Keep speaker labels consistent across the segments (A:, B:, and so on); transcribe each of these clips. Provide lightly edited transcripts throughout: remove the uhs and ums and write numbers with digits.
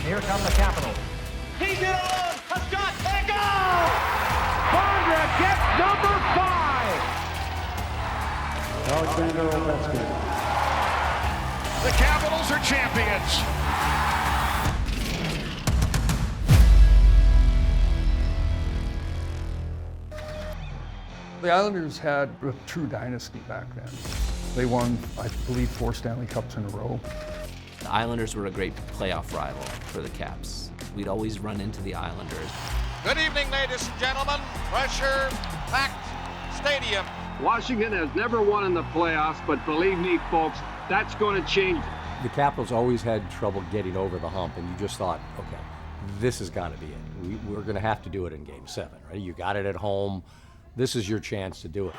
A: Here come the Capitals.
B: He's in alone. A shot. And a goal!
A: Bondra gets number 5.
C: Alexander Ovechkin.
D: The Capitals are champions.
E: The Islanders had a true dynasty back then. They won, I believe, 4 Stanley Cups in a row.
F: The Islanders were a great playoff rival for the Caps. We'd always run into the Islanders.
D: Good evening, ladies and gentlemen. Pressure-packed stadium.
G: Washington has never won in the playoffs, but believe me, folks, that's going to change.
H: The Capitals always had trouble getting over the hump, and you just thought, okay, this has got to be it. We're going to have to do it in Game 7, right? You got it at home. This is your chance to do it.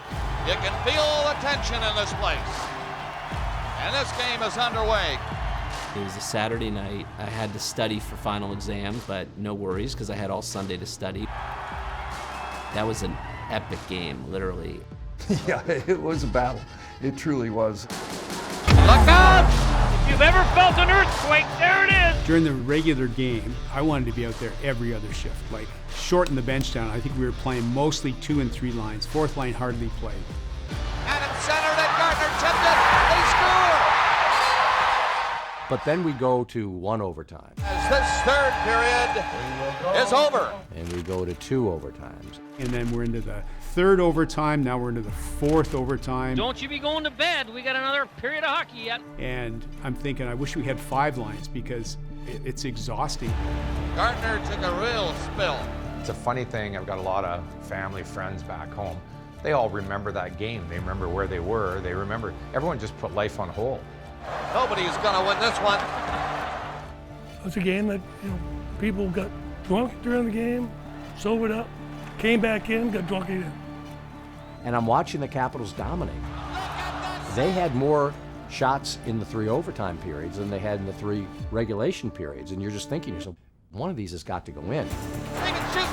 D: You can feel the tension in this place. And this game is underway.
F: It was a Saturday night. I had to study for final exams, but no worries because I had all Sunday to study. That was an epic game, literally.
E: Yeah, it was a battle. It truly was.
B: Look out! If you've ever felt an earthquake, there it is!
C: During the regular game, I wanted to be out there every other shift. Like, shorten the bench down. I think we were playing mostly 2 and 3 lines. 4th line hardly played.
D: Adams centered and Gardner tipped it. They score!
H: But then we go to 1 overtime.
D: As this third period is over.
H: And we go to 2 overtimes.
C: And then we're into the 3rd overtime. Now we're into the 4th overtime.
B: Don't you be going to bed. We got another period of hockey yet.
C: And I'm thinking, I wish we had 5 lines because it's exhausting.
D: Gardner took a real spill.
I: It's a funny thing, I've got a lot of family, friends back home. They all remember that game. They remember where they were. They remember, everyone just put life on hold.
D: Nobody's going to win this one.
J: It was a game that, people got drunk during the game, sobered up, came back in, got drunk again.
H: And I'm watching the Capitals dominate. They had more shots in the 3 overtime periods than they had in the 3 regulation periods. And you're just thinking to yourself, one of these has got to go in.
D: Swing and shoots.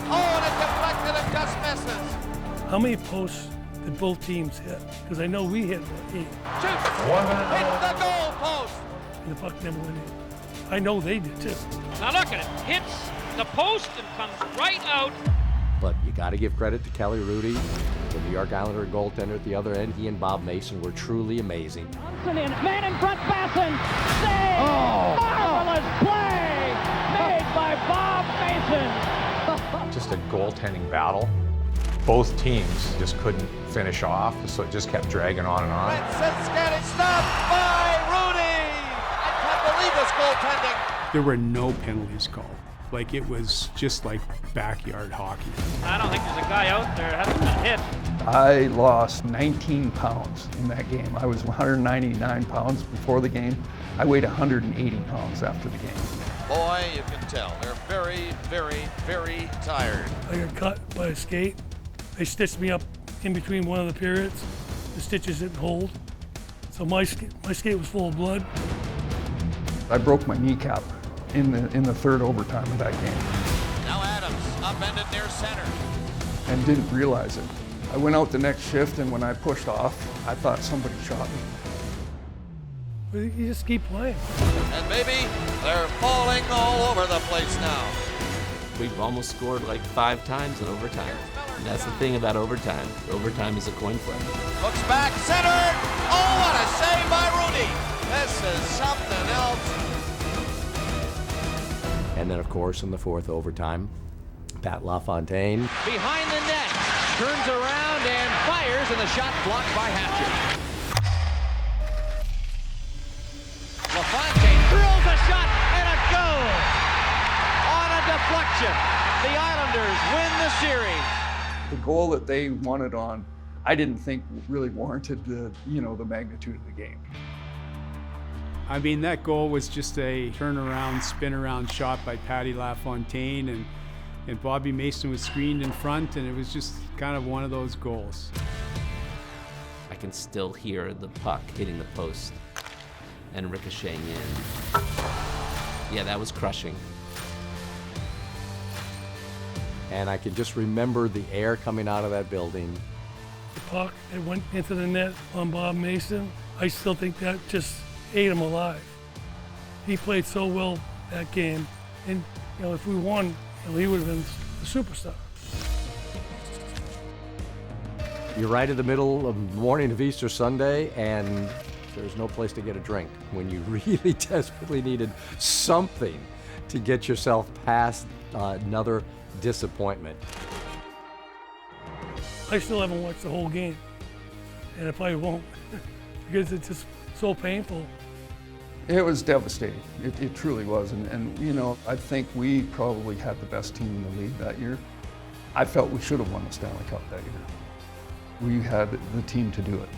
D: Oh, and it deflected and just misses.
J: How many posts did both teams hit? Because I know we hit 8,
D: Shoots. Hit the goal post.
J: and the puck never went in. I know they did too.
B: Now look at it. Hits the post and comes right out.
H: But you got to give credit to Kelly Rudy, the New York Islander goaltender at the other end. He and Bob Mason were truly amazing.
B: Johnson in, man in front, Basson. Save! Marvelous play made by Bob Mason.
I: Just a goaltending battle. Both teams just couldn't finish off, so it just kept dragging on and on.
D: Getting stopped by Rudy. I can't believe this goaltending.
C: There were no penalties called. Like, it was just like backyard hockey.
B: I don't think there's a guy out there that hasn't been hit.
E: I lost 19 pounds in that game. I was 199 pounds before the game. I weighed 180 pounds after the game.
D: Boy, you can tell. They're very, very, very tired.
J: I got cut by a skate. They stitched me up in between one of the periods. The stitches didn't hold. So my skate was full of blood.
E: I broke my kneecap in the 3rd overtime of that game
D: Now Adams upended near center.
E: and didn't realize it. I went out the next shift, and when I pushed off, I thought somebody shot me.
J: But you just keep playing.
D: And maybe they're falling all over the place now.
F: We've almost scored like 5 times in overtime. And that's the thing about overtime. Overtime is a coin flip.
D: Looks back, centered. Oh, what a save by Rudy. This is something else.
H: And then, of course, in the 4th overtime, Pat LaFontaine.
B: Behind the net, turns around and fires, and the shot blocked by Hatcher. LaFontaine drills a shot and a goal. On a deflection, the Islanders win the series.
E: The goal that they wanted on, I didn't think really warranted the magnitude of the game.
C: I mean, that goal was just a turnaround, spin-around shot by Patty LaFontaine, and Bobby Mason was screened in front, and it was just kind of one of those goals.
F: I can still hear the puck hitting the post and ricocheting in. Yeah, that was crushing.
H: And I can just remember the air coming out of that building.
J: The puck, it went into the net on Bob Mason. I still think that just ate him alive. He played so well that game. And, if we won, he would have been the superstar.
H: You're right in the middle of the morning of Easter Sunday, and there's no place to get a drink when you really desperately needed something to get yourself past another disappointment.
J: I still haven't watched the whole game, and I probably won't because it's just so painful.
E: It was devastating. It truly was. And I think we probably had the best team in the league that year. I felt we should have won the Stanley Cup that year. We had the team to do it.